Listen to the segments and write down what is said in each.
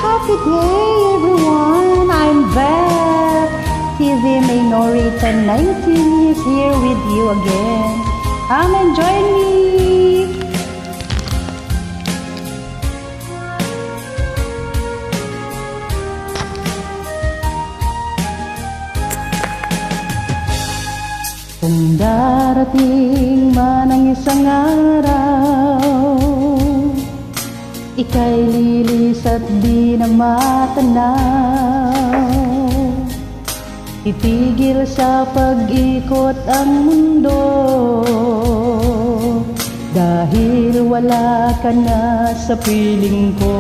happy day, everyone. I'm back. TV Minorita 19 is here with you again. Come and join me. Kung darating man ang isang araw, ika'y lilis at di na matanaw. Itigil sa pag-ikot ang mundo, dahil wala ka na sa piling ko.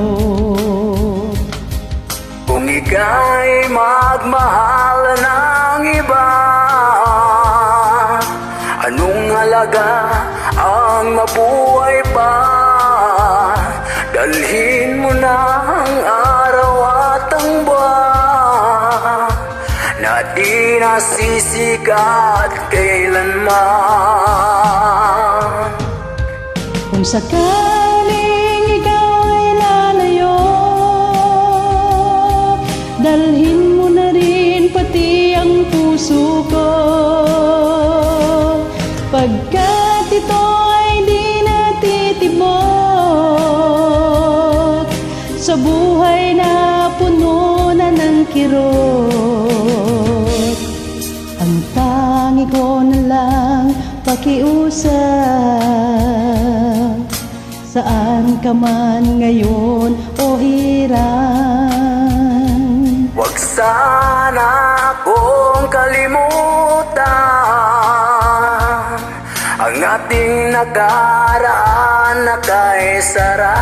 Kung ika'y magmahal ng iba, anong halaga ang mabuhay pa? Dalhin mo na ang araw at ang buwan na di nasisikat kailanman. Kung sakaling ikaw ay lalayo, dalhin mo na rin pati ang puso ko. Pagkat ito ay di natitibok sa buhay na puno na ng kirot, ang tangi ko na lang pakiusap, saan ka man ngayon o hirang. Huwag sana akong kalimutan ang ating nakaraan na kay sarap.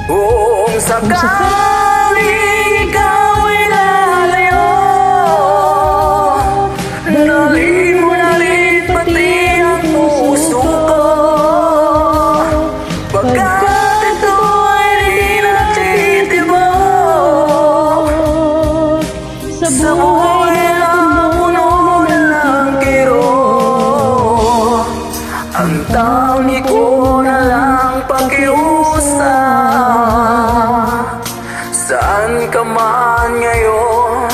Kung sakaling ikaw ay lalayo, dalhin mo na rin pati ang puso ko. Pagkat ito ay di natitibok sa buhay na puno ng kirot, ang tangi ko na lang pakiusap, saan ka man ngayon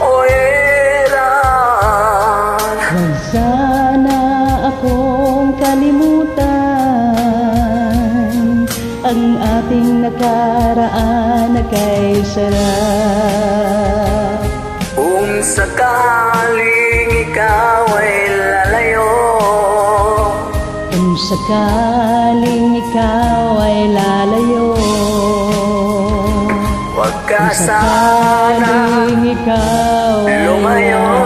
o eran. Huwag sana akong kalimutan ang ating nakaraan na kay sarap. Kung sakaling ikaw ay lalayo, kung sakaling ikaw ay lalayo, huwag ka kung sana sakaling ikaw ay lumayo.